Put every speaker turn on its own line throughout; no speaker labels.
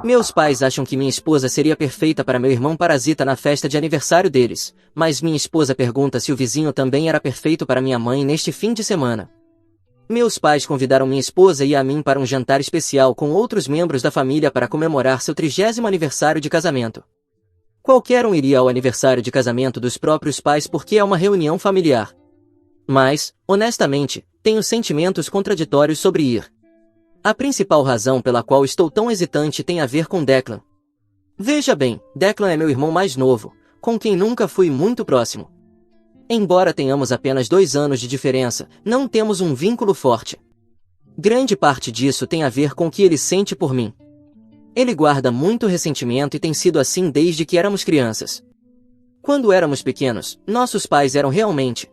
Meus pais acham que minha esposa seria perfeita para meu irmão parasita na festa de aniversário deles, mas minha esposa pergunta se o vizinho também era perfeito para minha mãe neste fim de semana. Meus pais convidaram minha esposa e a mim para um jantar especial com outros membros da família para comemorar seu 30º aniversário de casamento. Qualquer um iria ao aniversário de casamento dos próprios pais porque é uma reunião familiar. Mas, honestamente, tenho sentimentos contraditórios sobre ir. A principal razão pela qual estou tão hesitante tem a ver com Declan. Veja bem, Declan é meu irmão mais novo, com quem nunca fui muito próximo. Embora tenhamos apenas 2 anos de diferença, não temos um vínculo forte. Grande parte disso tem a ver com o que ele sente por mim. Ele guarda muito ressentimento e tem sido assim desde que éramos crianças. Quando éramos pequenos, nossos pais eram realmente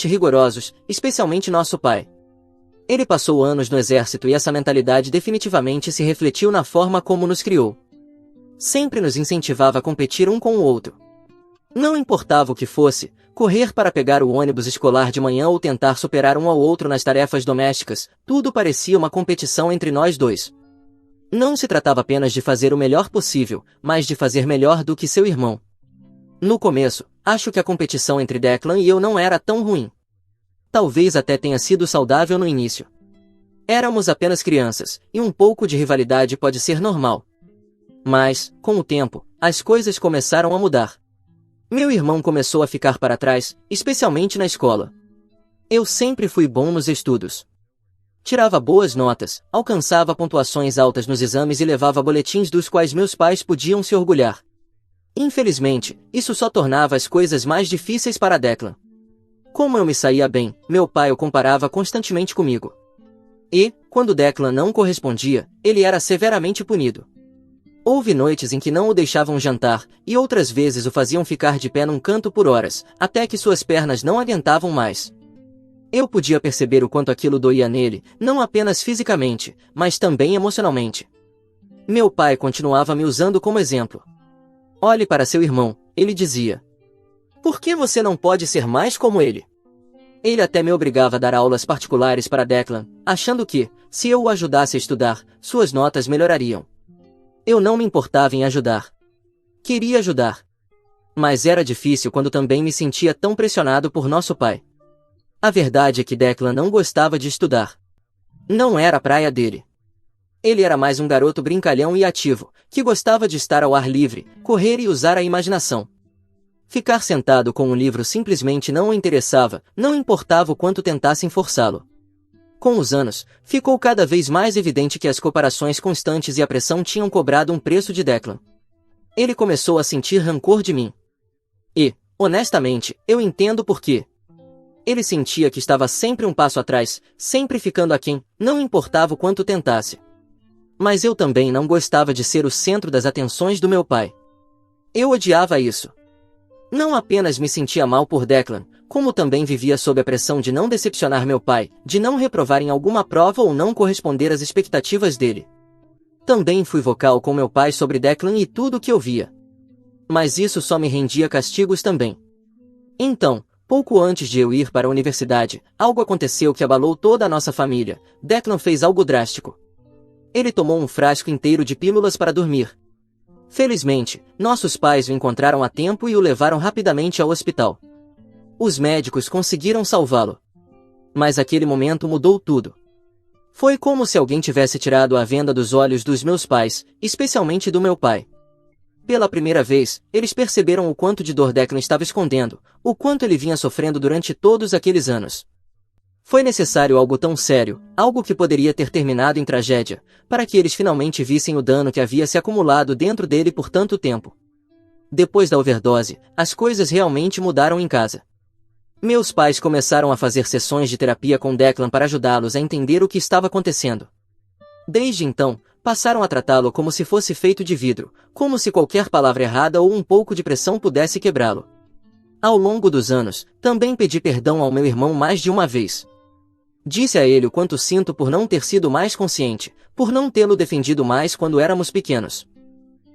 rigorosos, especialmente nosso pai. Ele passou anos no exército e essa mentalidade definitivamente se refletiu na forma como nos criou. Sempre nos incentivava a competir um com o outro. Não importava o que fosse, correr para pegar o ônibus escolar de manhã ou tentar superar um ao outro nas tarefas domésticas, tudo parecia uma competição entre nós dois. Não se tratava apenas de fazer o melhor possível, mas de fazer melhor do que seu irmão. No começo, acho que a competição entre Declan e eu não era tão ruim. Talvez até tenha sido saudável no início. Éramos apenas crianças, e um pouco de rivalidade pode ser normal. Mas, com o tempo, as coisas começaram a mudar. Meu irmão começou a ficar para trás, especialmente na escola. Eu sempre fui bom nos estudos. Tirava boas notas, alcançava pontuações altas nos exames e levava boletins dos quais meus pais podiam se orgulhar. Infelizmente, isso só tornava as coisas mais difíceis para Declan. Como eu me saía bem, meu pai o comparava constantemente comigo. E, quando Declan não correspondia, ele era severamente punido. Houve noites em que não o deixavam jantar, e outras vezes o faziam ficar de pé num canto por horas, até que suas pernas não aguentavam mais. Eu podia perceber o quanto aquilo doía nele, não apenas fisicamente, mas também emocionalmente. Meu pai continuava me usando como exemplo. Olhe para seu irmão, ele dizia. Por que você não pode ser mais como ele? Ele até me obrigava a dar aulas particulares para Declan, achando que, se eu o ajudasse a estudar, suas notas melhorariam. Eu não me importava em ajudar. Queria ajudar. Mas era difícil quando também me sentia tão pressionado por nosso pai. A verdade é que Declan não gostava de estudar. Não era a praia dele. Ele era mais um garoto brincalhão e ativo, que gostava de estar ao ar livre, correr e usar a imaginação. Ficar sentado com um livro simplesmente não o interessava, não importava o quanto tentassem forçá-lo. Com os anos, ficou cada vez mais evidente que as comparações constantes e a pressão tinham cobrado um preço de Declan. Ele começou a sentir rancor de mim. E, honestamente, eu entendo por quê. Ele sentia que estava sempre um passo atrás, sempre ficando aquém, não importava o quanto tentasse. Mas eu também não gostava de ser o centro das atenções do meu pai. Eu odiava isso. Não apenas me sentia mal por Declan, como também vivia sob a pressão de não decepcionar meu pai, de não reprovar em alguma prova ou não corresponder às expectativas dele. Também fui vocal com meu pai sobre Declan e tudo o que eu via. Mas isso só me rendia castigos também. Então, pouco antes de eu ir para a universidade, algo aconteceu que abalou toda a nossa família. Declan fez algo drástico. Ele tomou um frasco inteiro de pílulas para dormir. Felizmente, nossos pais o encontraram a tempo e o levaram rapidamente ao hospital. Os médicos conseguiram salvá-lo. Mas aquele momento mudou tudo. Foi como se alguém tivesse tirado a venda dos olhos dos meus pais, especialmente do meu pai. Pela primeira vez, eles perceberam o quanto de dor Declan estava escondendo, o quanto ele vinha sofrendo durante todos aqueles anos. Foi necessário algo tão sério, algo que poderia ter terminado em tragédia, para que eles finalmente vissem o dano que havia se acumulado dentro dele por tanto tempo. Depois da overdose, as coisas realmente mudaram em casa. Meus pais começaram a fazer sessões de terapia com Declan para ajudá-los a entender o que estava acontecendo. Desde então, passaram a tratá-lo como se fosse feito de vidro, como se qualquer palavra errada ou um pouco de pressão pudesse quebrá-lo. Ao longo dos anos, também pedi perdão ao meu irmão mais de uma vez. Disse a ele o quanto sinto por não ter sido mais consciente, por não tê-lo defendido mais quando éramos pequenos.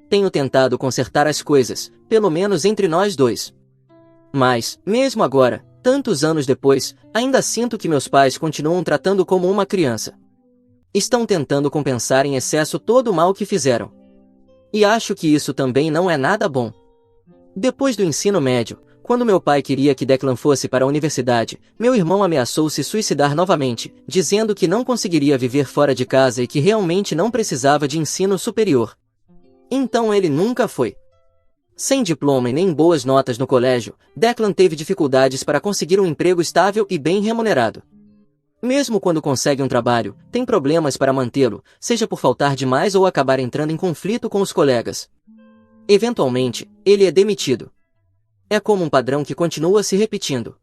Tenho tentado consertar as coisas, pelo menos entre nós dois. Mas, mesmo agora, tantos anos depois, ainda sinto que meus pais continuam tratando como uma criança. Estão tentando compensar em excesso todo o mal que fizeram. E acho que isso também não é nada bom. Depois do ensino médio, quando meu pai queria que Declan fosse para a universidade, meu irmão ameaçou se suicidar novamente, dizendo que não conseguiria viver fora de casa e que realmente não precisava de ensino superior. Então ele nunca foi. Sem diploma e nem boas notas no colégio, Declan teve dificuldades para conseguir um emprego estável e bem remunerado. Mesmo quando consegue um trabalho, tem problemas para mantê-lo, seja por faltar demais ou acabar entrando em conflito com os colegas. Eventualmente, ele é demitido. É como um padrão que continua se repetindo.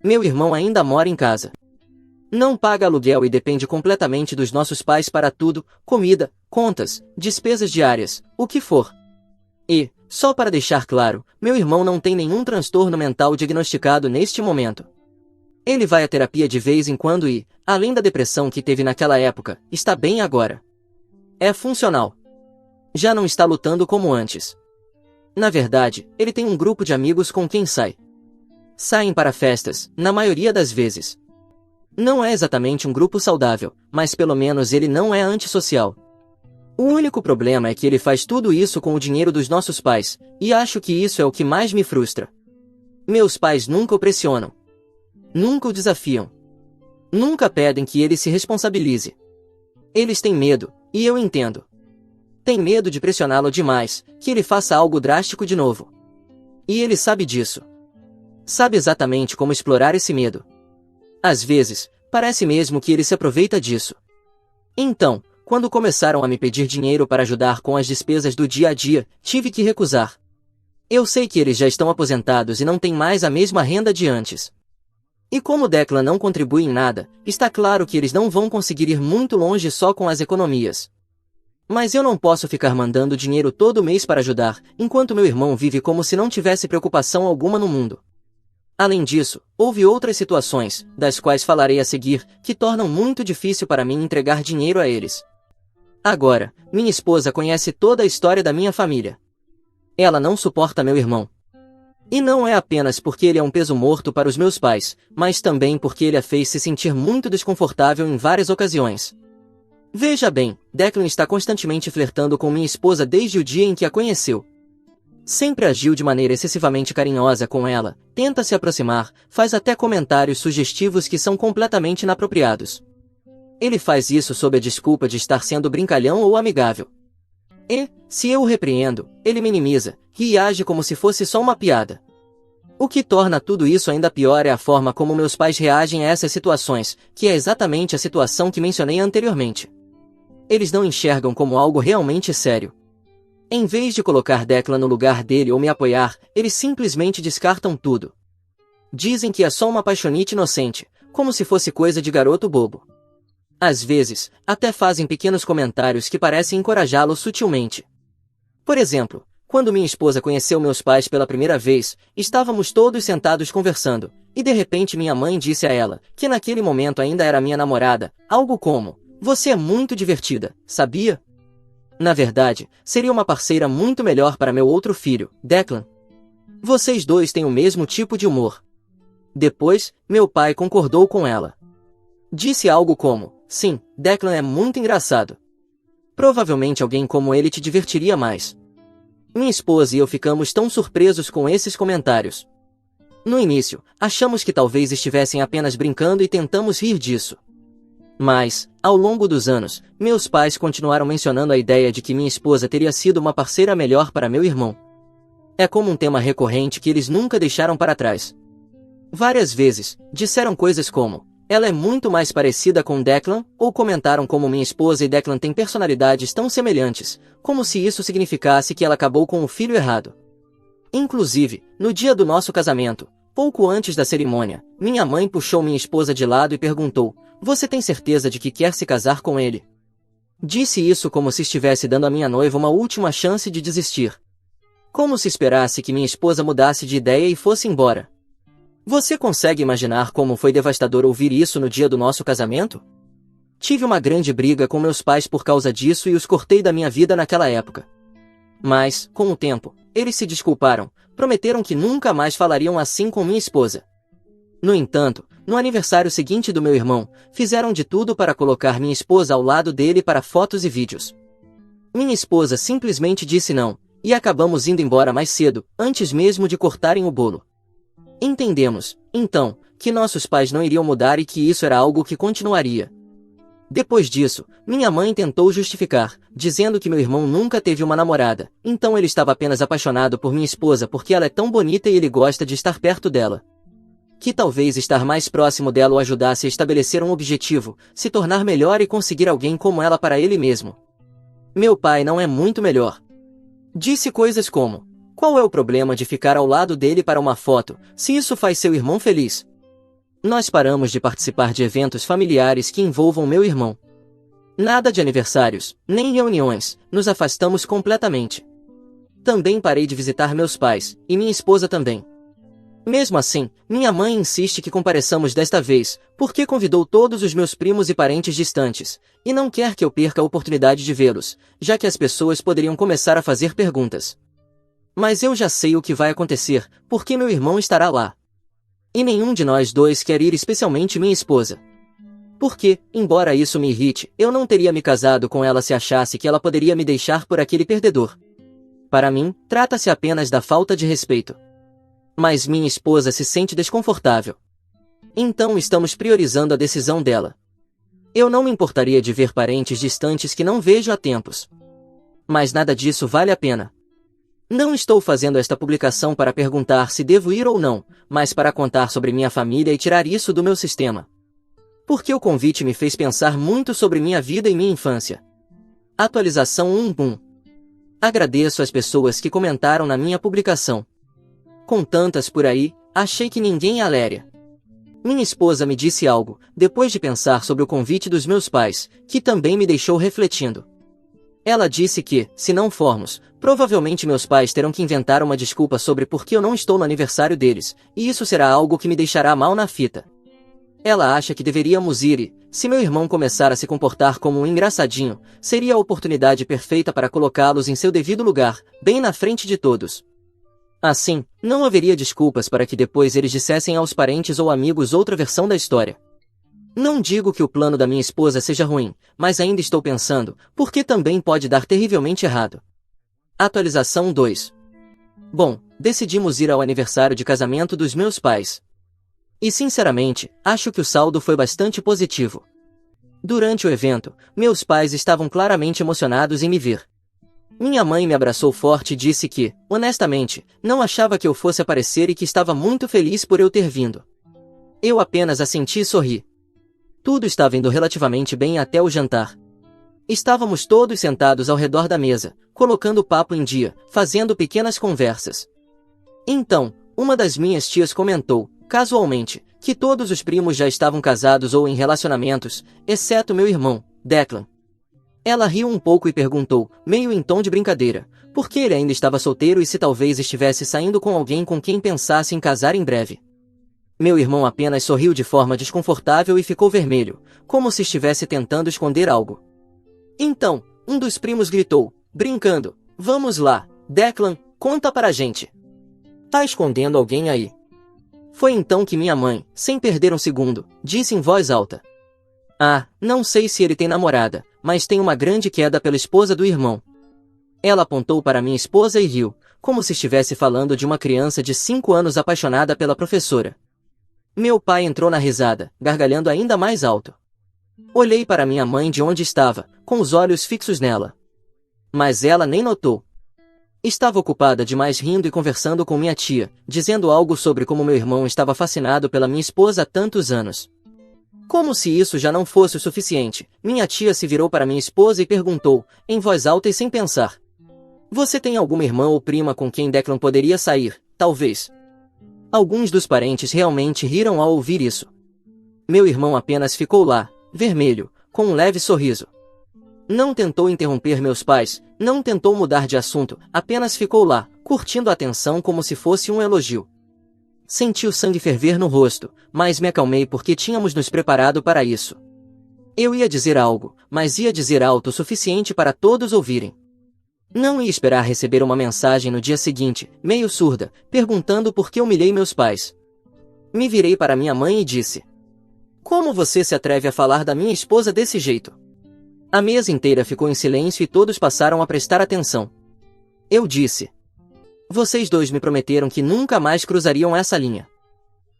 Meu irmão ainda mora em casa. Não paga aluguel e depende completamente dos nossos pais para tudo, comida, contas, despesas diárias, o que for. E, só para deixar claro, meu irmão não tem nenhum transtorno mental diagnosticado neste momento. Ele vai à terapia de vez em quando e, além da depressão que teve naquela época, está bem agora. É funcional. Já não está lutando como antes. Na verdade, ele tem um grupo de amigos com quem sai. Saem para festas, na maioria das vezes. Não é exatamente um grupo saudável, mas pelo menos ele não é antissocial. O único problema é que ele faz tudo isso com o dinheiro dos nossos pais, e acho que isso é o que mais me frustra. Meus pais nunca o pressionam. Nunca o desafiam. Nunca pedem que ele se responsabilize. Eles têm medo, e eu entendo. Tem medo de pressioná-lo demais, que ele faça algo drástico de novo. E ele sabe disso. Sabe exatamente como explorar esse medo. Às vezes, parece mesmo que ele se aproveita disso. Então, quando começaram a me pedir dinheiro para ajudar com as despesas do dia a dia, tive que recusar. Eu sei que eles já estão aposentados e não têm mais a mesma renda de antes. E como Declan não contribui em nada, está claro que eles não vão conseguir ir muito longe só com as economias. Mas eu não posso ficar mandando dinheiro todo mês para ajudar, enquanto meu irmão vive como se não tivesse preocupação alguma no mundo. Além disso, houve outras situações, das quais falarei a seguir, que tornam muito difícil para mim entregar dinheiro a eles. Agora, minha esposa conhece toda a história da minha família. Ela não suporta meu irmão. E não é apenas porque ele é um peso morto para os meus pais, mas também porque ele a fez se sentir muito desconfortável em várias ocasiões. Veja bem, Declan está constantemente flertando com minha esposa desde o dia em que a conheceu. Sempre agiu de maneira excessivamente carinhosa com ela, tenta se aproximar, faz até comentários sugestivos que são completamente inapropriados. Ele faz isso sob a desculpa de estar sendo brincalhão ou amigável. E, se eu o repreendo, ele minimiza, ri e age como se fosse só uma piada. O que torna tudo isso ainda pior é a forma como meus pais reagem a essas situações, que é exatamente a situação que mencionei anteriormente. Eles não enxergam como algo realmente sério. Em vez de colocar Declan no lugar dele ou me apoiar, eles simplesmente descartam tudo. Dizem que é só uma paixonite inocente, como se fosse coisa de garoto bobo. Às vezes, até fazem pequenos comentários que parecem encorajá-lo sutilmente. Por exemplo, quando minha esposa conheceu meus pais pela primeira vez, estávamos todos sentados conversando, e de repente minha mãe disse a ela, que naquele momento ainda era minha namorada, algo como: "Você é muito divertida, sabia?" Na verdade, seria uma parceira muito melhor para meu outro filho, Declan. Vocês dois têm o mesmo tipo de humor. Depois, meu pai concordou com ela. Disse algo como: "Sim, Declan é muito engraçado. Provavelmente alguém como ele te divertiria mais." Minha esposa e eu ficamos tão surpresos com esses comentários. No início, achamos que talvez estivessem apenas brincando e tentamos rir disso. Mas, ao longo dos anos, meus pais continuaram mencionando a ideia de que minha esposa teria sido uma parceira melhor para meu irmão. É como um tema recorrente que eles nunca deixaram para trás. Várias vezes, disseram coisas como: "Ela é muito mais parecida com Declan", ou comentaram como minha esposa e Declan têm personalidades tão semelhantes, como se isso significasse que ela acabou com o filho errado. Inclusive, no dia do nosso casamento, pouco antes da cerimônia, minha mãe puxou minha esposa de lado e perguntou: "Você tem certeza de que quer se casar com ele?" Disse isso como se estivesse dando à minha noiva uma última chance de desistir. Como se esperasse que minha esposa mudasse de ideia e fosse embora. Você consegue imaginar como foi devastador ouvir isso no dia do nosso casamento? Tive uma grande briga com meus pais por causa disso e os cortei da minha vida naquela época. Mas, com o tempo, eles se desculparam, prometeram que nunca mais falariam assim com minha esposa. No entanto, no aniversário seguinte do meu irmão, fizeram de tudo para colocar minha esposa ao lado dele para fotos e vídeos. Minha esposa simplesmente disse não, e acabamos indo embora mais cedo, antes mesmo de cortarem o bolo. Entendemos, então, que nossos pais não iriam mudar e que isso era algo que continuaria. Depois disso, minha mãe tentou justificar, dizendo que meu irmão nunca teve uma namorada, então ele estava apenas apaixonado por minha esposa porque ela é tão bonita e ele gosta de estar perto dela. Que talvez estar mais próximo dela o ajudasse a estabelecer um objetivo, se tornar melhor e conseguir alguém como ela para ele mesmo. Meu pai não é muito melhor. Disse coisas como: qual é o problema de ficar ao lado dele para uma foto, se isso faz seu irmão feliz? Nós paramos de participar de eventos familiares que envolvam meu irmão. Nada de aniversários, nem reuniões, nos afastamos completamente. Também parei de visitar meus pais, e minha esposa também. Mesmo assim, minha mãe insiste que compareçamos desta vez, porque convidou todos os meus primos e parentes distantes, e não quer que eu perca a oportunidade de vê-los, já que as pessoas poderiam começar a fazer perguntas. Mas eu já sei o que vai acontecer, porque meu irmão estará lá. E nenhum de nós dois quer ir, especialmente minha esposa. Porque, embora isso me irrite, eu não teria me casado com ela se achasse que ela poderia me deixar por aquele perdedor. Para mim, trata-se apenas da falta de respeito. Mas minha esposa se sente desconfortável. Então estamos priorizando a decisão dela. Eu não me importaria de ver parentes distantes que não vejo há tempos. Mas nada disso vale a pena. Não estou fazendo esta publicação para perguntar se devo ir ou não, mas para contar sobre minha família e tirar isso do meu sistema. Porque o convite me fez pensar muito sobre minha vida e minha infância. Atualização 1.1. Agradeço às pessoas que comentaram na minha publicação. Com tantas por aí, achei que ninguém a leria. Minha esposa me disse algo, depois de pensar sobre o convite dos meus pais, que também me deixou refletindo. Ela disse que, se não formos, provavelmente meus pais terão que inventar uma desculpa sobre por que eu não estou no aniversário deles, e isso será algo que me deixará mal na fita. Ela acha que deveríamos ir e, se meu irmão começar a se comportar como um engraçadinho, seria a oportunidade perfeita para colocá-los em seu devido lugar, bem na frente de todos. Assim, não haveria desculpas para que depois eles dissessem aos parentes ou amigos outra versão da história. Não digo que o plano da minha esposa seja ruim, mas ainda estou pensando, porque também pode dar terrivelmente errado. Atualização 2. Bom, decidimos ir ao aniversário de casamento dos meus pais. E sinceramente, acho que o saldo foi bastante positivo. Durante o evento, meus pais estavam claramente emocionados em me ver. Minha mãe me abraçou forte e disse que, honestamente, não achava que eu fosse aparecer e que estava muito feliz por eu ter vindo. Eu apenas assenti e sorri. Tudo estava indo relativamente bem até o jantar. Estávamos todos sentados ao redor da mesa, colocando o papo em dia, fazendo pequenas conversas. Então, uma das minhas tias comentou, casualmente, que todos os primos já estavam casados ou em relacionamentos, exceto meu irmão, Declan. Ela riu um pouco e perguntou, meio em tom de brincadeira, por que ele ainda estava solteiro e se talvez estivesse saindo com alguém com quem pensasse em casar em breve. Meu irmão apenas sorriu de forma desconfortável e ficou vermelho, como se estivesse tentando esconder algo. Então, um dos primos gritou, brincando, vamos lá, Declan, conta para a gente. Tá escondendo alguém aí? Foi então que minha mãe, sem perder um segundo, disse em voz alta. Ah, não sei se ele tem namorada, mas tem uma grande queda pela esposa do irmão. Ela apontou para minha esposa e riu, como se estivesse falando de uma criança de 5 anos apaixonada pela professora. Meu pai entrou na risada, gargalhando ainda mais alto. Olhei para minha mãe de onde estava, com os olhos fixos nela. Mas ela nem notou. Estava ocupada demais rindo e conversando com minha tia, dizendo algo sobre como meu irmão estava fascinado pela minha esposa há tantos anos. Como se isso já não fosse o suficiente, minha tia se virou para minha esposa e perguntou, em voz alta e sem pensar. Você tem alguma irmã ou prima com quem Declan poderia sair, talvez? Alguns dos parentes realmente riram ao ouvir isso. Meu irmão apenas ficou lá, vermelho, com um leve sorriso. Não tentou interromper meus pais, não tentou mudar de assunto, apenas ficou lá, curtindo a atenção como se fosse um elogio. Senti o sangue ferver no rosto, mas me acalmei porque tínhamos nos preparado para isso. Eu ia dizer algo, mas ia dizer alto o suficiente para todos ouvirem. Não ia esperar receber uma mensagem no dia seguinte, meio surda, perguntando por que humilhei meus pais. Me virei para minha mãe e disse: Como você se atreve a falar da minha esposa desse jeito? A mesa inteira ficou em silêncio e todos passaram a prestar atenção. Eu disse: vocês dois me prometeram que nunca mais cruzariam essa linha.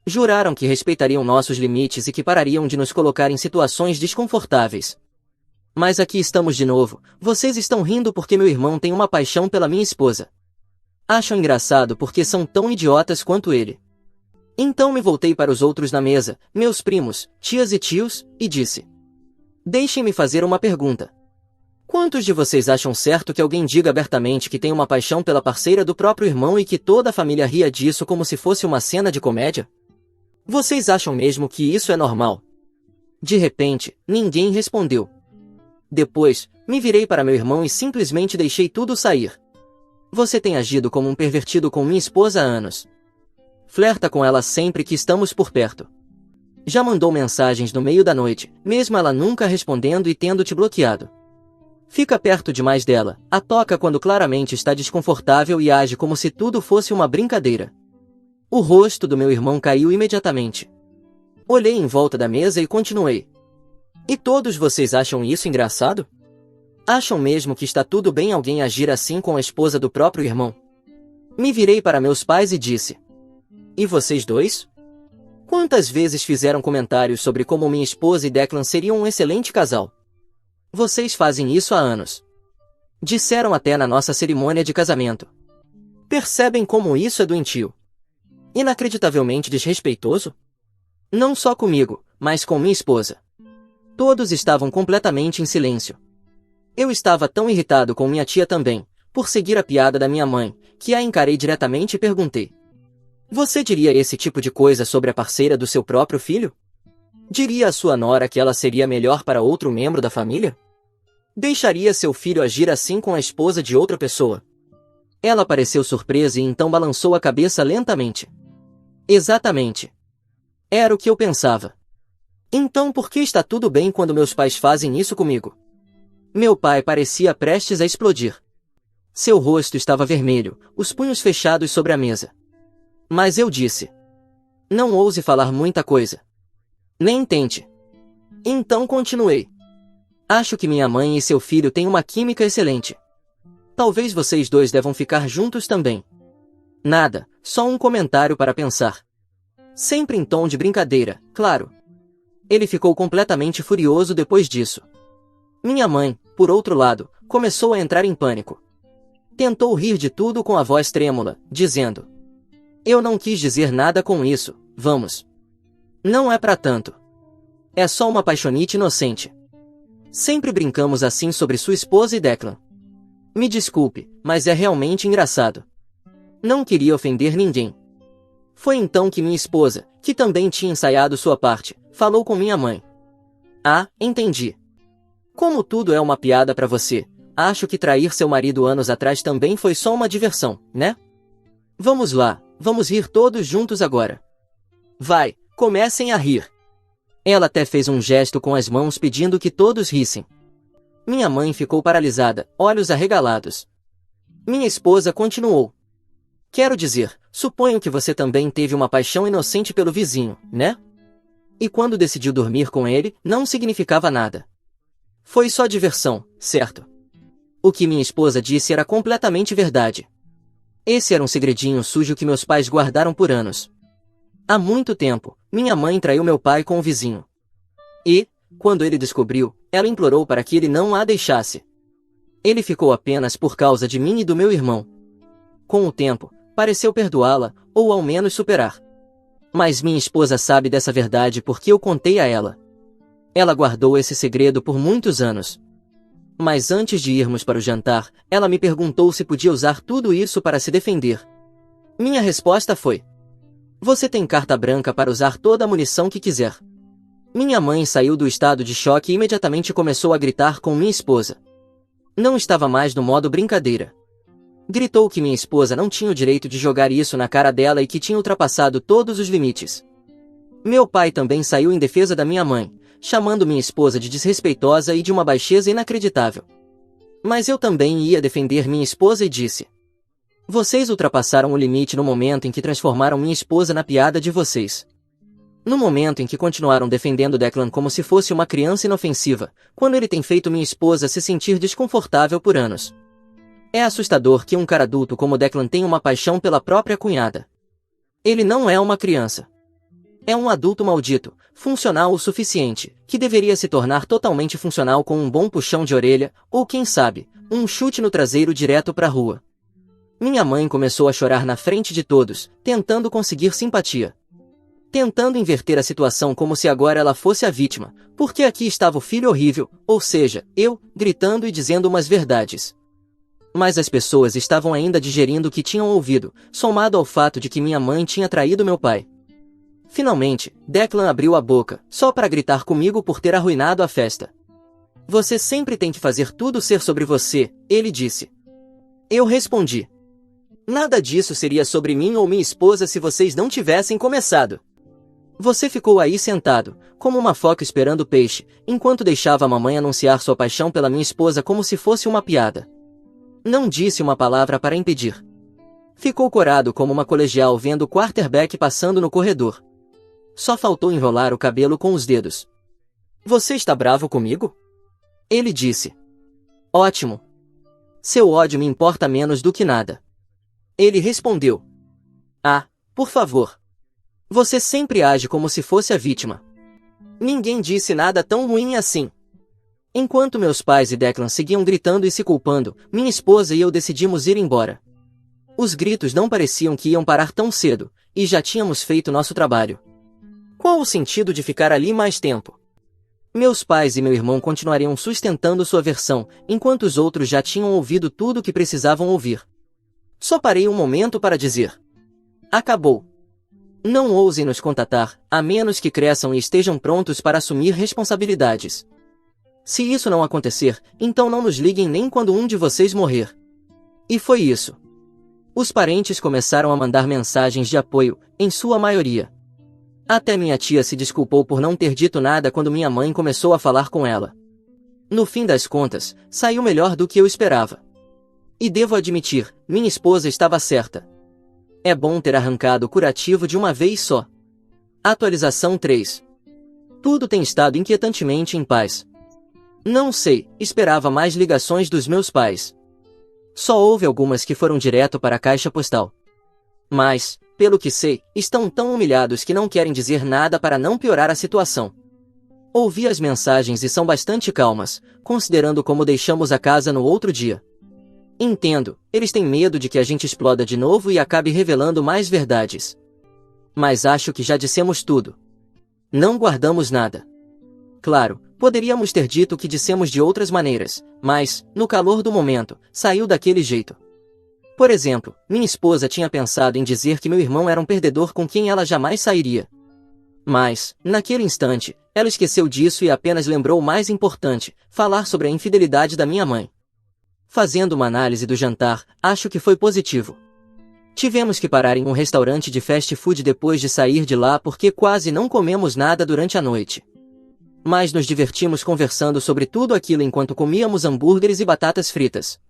Juraram que respeitariam nossos limites e que parariam de nos colocar em situações desconfortáveis. Mas aqui estamos de novo. Vocês estão rindo porque meu irmão tem uma paixão pela minha esposa. Acham engraçado porque são tão idiotas quanto ele. Então me voltei para os outros na mesa, meus primos, tias e tios, e disse: deixem-me fazer uma pergunta. Quantos de vocês acham certo que alguém diga abertamente que tem uma paixão pela parceira do próprio irmão e que toda a família ria disso como se fosse uma cena de comédia? Vocês acham mesmo que isso é normal? De repente, ninguém respondeu. Depois, me virei para meu irmão e simplesmente deixei tudo sair. Você tem agido como um pervertido com minha esposa há anos. Flerta com ela sempre que estamos por perto. Já mandou mensagens no meio da noite, mesmo ela nunca respondendo e tendo te bloqueado. Fica perto demais dela, a toca quando claramente está desconfortável e age como se tudo fosse uma brincadeira. O rosto do meu irmão caiu imediatamente. Olhei em volta da mesa e continuei. E todos vocês acham isso engraçado? Acham mesmo que está tudo bem alguém agir assim com a esposa do próprio irmão? Me virei para meus pais e disse: e vocês dois? Quantas vezes fizeram comentários sobre como minha esposa e Declan seriam um excelente casal? Vocês fazem isso há anos. Disseram até na nossa cerimônia de casamento. Percebem como isso é doentio? Inacreditavelmente desrespeitoso? Não só comigo, mas com minha esposa. Todos estavam completamente em silêncio. Eu estava tão irritado com minha tia também, por seguir a piada da minha mãe, que a encarei diretamente e perguntei: você diria esse tipo de coisa sobre a parceira do seu próprio filho? Diria à sua nora que ela seria melhor para outro membro da família? Deixaria seu filho agir assim com a esposa de outra pessoa? Ela pareceu surpresa e então balançou a cabeça lentamente. Exatamente. Era o que eu pensava. Então por que está tudo bem quando meus pais fazem isso comigo? Meu pai parecia prestes a explodir. Seu rosto estava vermelho, os punhos fechados sobre a mesa. Mas eu disse: não ouse falar muita coisa. Nem tente. Então continuei. Acho que minha mãe e seu filho têm uma química excelente. Talvez vocês dois devam ficar juntos também. Nada, só um comentário para pensar. Sempre em tom de brincadeira, claro. Ele ficou completamente furioso depois disso. Minha mãe, por outro lado, começou a entrar em pânico. Tentou rir de tudo com a voz trêmula, dizendo: eu não quis dizer nada com isso, vamos. Não é pra tanto. É só uma paixonite inocente. Sempre brincamos assim sobre sua esposa e Declan. Me desculpe, mas é realmente engraçado. Não queria ofender ninguém. Foi então que minha esposa, que também tinha ensaiado sua parte, falou com minha mãe. Ah, entendi. Como tudo é uma piada pra você, acho que trair seu marido anos atrás também foi só uma diversão, né? Vamos lá, vamos rir todos juntos agora. Vai, comecem a rir. Ela até fez um gesto com as mãos pedindo que todos rissem. Minha mãe ficou paralisada, olhos arregalados. Minha esposa continuou. Quero dizer, suponho que você também teve uma paixão inocente pelo vizinho, né? E quando decidiu dormir com ele, não significava nada. Foi só diversão, certo? O que minha esposa disse era completamente verdade. Esse era um segredinho sujo que meus pais guardaram por anos. Há muito tempo, minha mãe traiu meu pai com o vizinho. E, quando ele descobriu, ela implorou para que ele não a deixasse. Ele ficou apenas por causa de mim e do meu irmão. Com o tempo, pareceu perdoá-la, ou ao menos superar. Mas minha esposa sabe dessa verdade porque eu contei a ela. Ela guardou esse segredo por muitos anos. Mas antes de irmos para o jantar, ela me perguntou se podia usar tudo isso para se defender. Minha resposta foi: você tem carta branca para usar toda a munição que quiser. Minha mãe saiu do estado de choque e imediatamente começou a gritar com minha esposa. Não estava mais no modo brincadeira. Gritou que minha esposa não tinha o direito de jogar isso na cara dela e que tinha ultrapassado todos os limites. Meu pai também saiu em defesa da minha mãe, chamando minha esposa de desrespeitosa e de uma baixeza inacreditável. Mas eu também ia defender minha esposa e disse: vocês ultrapassaram o limite no momento em que transformaram minha esposa na piada de vocês. No momento em que continuaram defendendo Declan como se fosse uma criança inofensiva, quando ele tem feito minha esposa se sentir desconfortável por anos. É assustador que um cara adulto como Declan tenha uma paixão pela própria cunhada. Ele não é uma criança. É um adulto maldito, funcional o suficiente, que deveria se tornar totalmente funcional com um bom puxão de orelha, ou quem sabe, um chute no traseiro direto pra rua. Minha mãe começou a chorar na frente de todos, tentando conseguir simpatia. Tentando inverter a situação como se agora ela fosse a vítima, porque aqui estava o filho horrível, ou seja, eu, gritando e dizendo umas verdades. Mas as pessoas estavam ainda digerindo o que tinham ouvido, somado ao fato de que minha mãe tinha traído meu pai. Finalmente, Declan abriu a boca, só para gritar comigo por ter arruinado a festa. Você sempre tem que fazer tudo ser sobre você, ele disse. Eu respondi. Nada disso seria sobre mim ou minha esposa se vocês não tivessem começado. Você ficou aí sentado, como uma foca esperando o peixe, enquanto deixava a mamãe anunciar sua paixão pela minha esposa como se fosse uma piada. Não disse uma palavra para impedir. Ficou corado como uma colegial vendo o quarterback passando no corredor. Só faltou enrolar o cabelo com os dedos. Você está bravo comigo? Ele disse. Ótimo. Seu ódio me importa menos do que nada. Ele respondeu. Ah, por favor. Você sempre age como se fosse a vítima. Ninguém disse nada tão ruim assim. Enquanto meus pais e Declan seguiam gritando e se culpando, minha esposa e eu decidimos ir embora. Os gritos não pareciam que iam parar tão cedo, e já tínhamos feito nosso trabalho. Qual o sentido de ficar ali mais tempo? Meus pais e meu irmão continuariam sustentando sua versão, enquanto os outros já tinham ouvido tudo o que precisavam ouvir. Só parei um momento para dizer. Acabou. Não ousem nos contatar, a menos que cresçam e estejam prontos para assumir responsabilidades. Se isso não acontecer, então não nos liguem nem quando um de vocês morrer. E foi isso. Os parentes começaram a mandar mensagens de apoio, em sua maioria. Até minha tia se desculpou por não ter dito nada quando minha mãe começou a falar com ela. No fim das contas, saiu melhor do que eu esperava. E devo admitir, minha esposa estava certa. É bom ter arrancado o curativo de uma vez só. Atualização 3. Tudo tem estado inquietantemente em paz. Não sei, esperava mais ligações dos meus pais. Só houve algumas que foram direto para a caixa postal. Mas, pelo que sei, estão tão humilhados que não querem dizer nada para não piorar a situação. Ouvi as mensagens e são bastante calmas, considerando como deixamos a casa no outro dia. Entendo, eles têm medo de que a gente exploda de novo e acabe revelando mais verdades. Mas acho que já dissemos tudo. Não guardamos nada. Claro, poderíamos ter dito o que dissemos de outras maneiras, mas, no calor do momento, saiu daquele jeito. Por exemplo, minha esposa tinha pensado em dizer que meu irmão era um perdedor com quem ela jamais sairia. Mas, naquele instante, ela esqueceu disso e apenas lembrou o mais importante, falar sobre a infidelidade da minha mãe. Fazendo uma análise do jantar, acho que foi positivo. Tivemos que parar em um restaurante de fast food depois de sair de lá porque quase não comemos nada durante a noite. Mas nos divertimos conversando sobre tudo aquilo enquanto comíamos hambúrgueres e batatas fritas.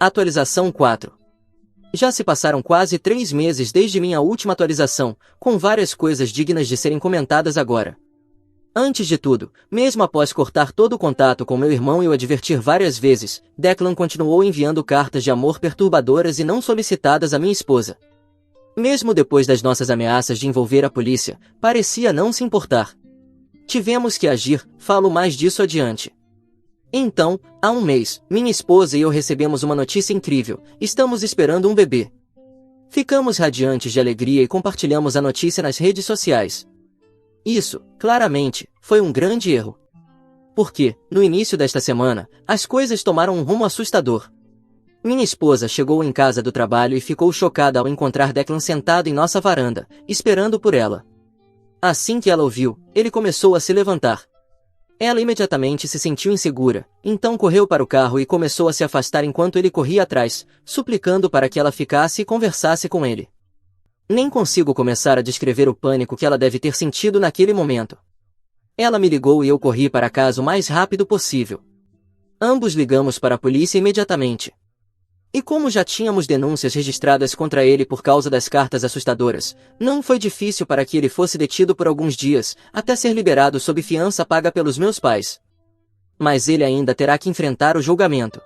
Atualização 4. Já se passaram quase 3 meses desde minha última atualização, com várias coisas dignas de serem comentadas agora. Antes de tudo, mesmo após cortar todo o contato com meu irmão e o advertir várias vezes, Declan continuou enviando cartas de amor perturbadoras e não solicitadas à minha esposa. Mesmo depois das nossas ameaças de envolver a polícia, parecia não se importar. Tivemos que agir, falo mais disso adiante. Então, há um mês, minha esposa e eu recebemos uma notícia incrível, estamos esperando um bebê. Ficamos radiantes de alegria e compartilhamos a notícia nas redes sociais. Isso, claramente, foi um grande erro. Porque, no início desta semana, as coisas tomaram um rumo assustador. Minha esposa chegou em casa do trabalho e ficou chocada ao encontrar Declan sentado em nossa varanda, esperando por ela. Assim que ela o viu, ele começou a se levantar. Ela imediatamente se sentiu insegura, então correu para o carro e começou a se afastar enquanto ele corria atrás, suplicando para que ela ficasse e conversasse com ele. Nem consigo começar a descrever o pânico que ela deve ter sentido naquele momento. Ela me ligou e eu corri para casa o mais rápido possível. Ambos ligamos para a polícia imediatamente. E como já tínhamos denúncias registradas contra ele por causa das cartas assustadoras, não foi difícil para que ele fosse detido por alguns dias, até ser liberado sob fiança paga pelos meus pais. Mas ele ainda terá que enfrentar o julgamento.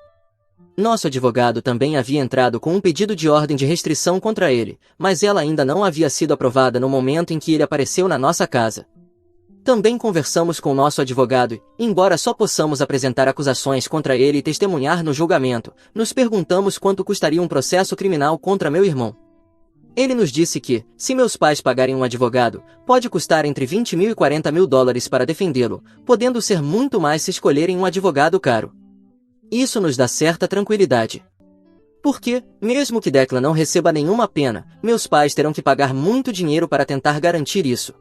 Nosso advogado também havia entrado com um pedido de ordem de restrição contra ele, mas ela ainda não havia sido aprovada no momento em que ele apareceu na nossa casa. Também conversamos com nosso advogado e, embora só possamos apresentar acusações contra ele e testemunhar no julgamento, nos perguntamos quanto custaria um processo criminal contra meu irmão. Ele nos disse que, se meus pais pagarem um advogado, pode custar entre 20 mil e 40 mil dólares para defendê-lo, podendo ser muito mais se escolherem um advogado caro. Isso nos dá certa tranquilidade. Porque, mesmo que Declan não receba nenhuma pena, meus pais terão que pagar muito dinheiro para tentar garantir isso.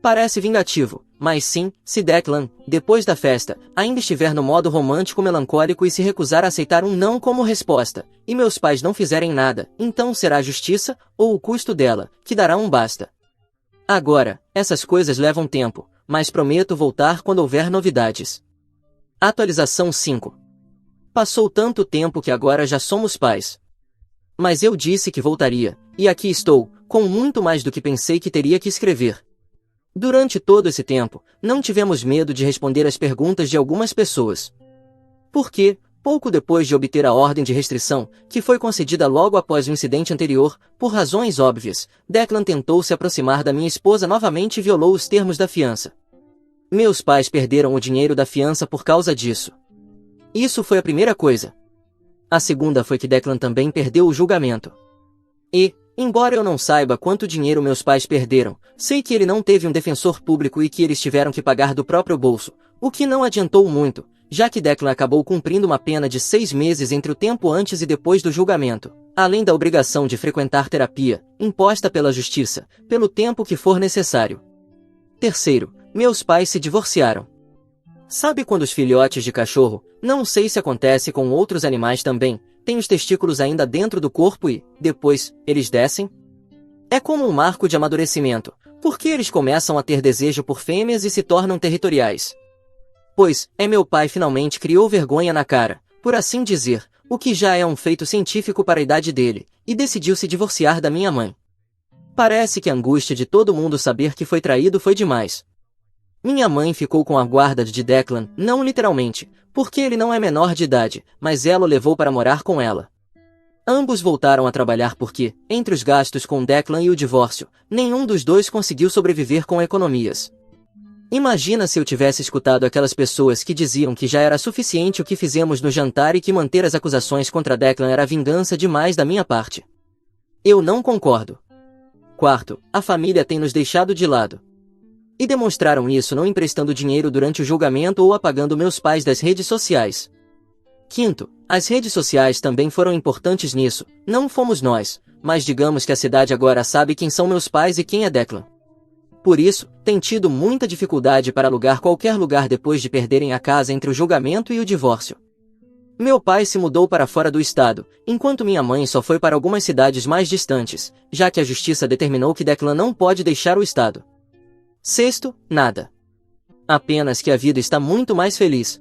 Parece vingativo, mas sim, se Declan, depois da festa, ainda estiver no modo romântico melancólico e se recusar a aceitar um não como resposta, e meus pais não fizerem nada, então será a justiça, ou o custo dela, que dará um basta. Agora, essas coisas levam tempo, mas prometo voltar quando houver novidades. Atualização 5. Passou tanto tempo que agora já somos pais. Mas eu disse que voltaria, e aqui estou, com muito mais do que pensei que teria que escrever. Durante todo esse tempo, não tivemos medo de responder às perguntas de algumas pessoas. Porque, pouco depois de obter a ordem de restrição, que foi concedida logo após o incidente anterior, por razões óbvias, Declan tentou se aproximar da minha esposa novamente e violou os termos da fiança. Meus pais perderam o dinheiro da fiança por causa disso. Isso foi a primeira coisa. A segunda foi que Declan também perdeu o julgamento. E, embora eu não saiba quanto dinheiro meus pais perderam, sei que ele não teve um defensor público e que eles tiveram que pagar do próprio bolso, o que não adiantou muito, já que Declan acabou cumprindo uma pena de 6 meses entre o tempo antes e depois do julgamento, além da obrigação de frequentar terapia, imposta pela justiça, pelo tempo que for necessário. Terceiro, meus pais se divorciaram. Sabe quando os filhotes de cachorro, não sei se acontece com outros animais também, têm os testículos ainda dentro do corpo e, depois, eles descem? É como um marco de amadurecimento, porque eles começam a ter desejo por fêmeas e se tornam territoriais. Pois, meu pai finalmente criou vergonha na cara, por assim dizer, o que já é um feito científico para a idade dele, e decidiu se divorciar da minha mãe. Parece que a angústia de todo mundo saber que foi traído foi demais. Minha mãe ficou com a guarda de Declan, não literalmente, porque ele não é menor de idade, mas ela o levou para morar com ela. Ambos voltaram a trabalhar porque, entre os gastos com Declan e o divórcio, nenhum dos dois conseguiu sobreviver com economias. Imagina se eu tivesse escutado aquelas pessoas que diziam que já era suficiente o que fizemos no jantar e que manter as acusações contra Declan era vingança demais da minha parte. Eu não concordo. Quarto, a família tem nos deixado de lado. E demonstraram isso não emprestando dinheiro durante o julgamento ou apagando meus pais das redes sociais. Quinto, as redes sociais também foram importantes nisso, não fomos nós, mas digamos que a cidade agora sabe quem são meus pais e quem é Declan. Por isso, tem tido muita dificuldade para alugar qualquer lugar depois de perderem a casa entre o julgamento e o divórcio. Meu pai se mudou para fora do estado, enquanto minha mãe só foi para algumas cidades mais distantes, já que a justiça determinou que Declan não pode deixar o estado. Sexto, nada. Apenas que a vida está muito mais feliz.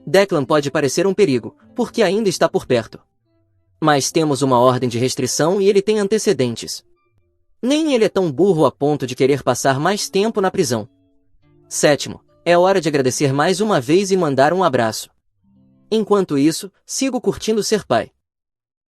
Declan pode parecer um perigo, porque ainda está por perto. Mas temos uma ordem de restrição e ele tem antecedentes. Nem ele é tão burro a ponto de querer passar mais tempo na prisão. Sétimo, é hora de agradecer mais uma vez e mandar um abraço. Enquanto isso, sigo curtindo ser pai.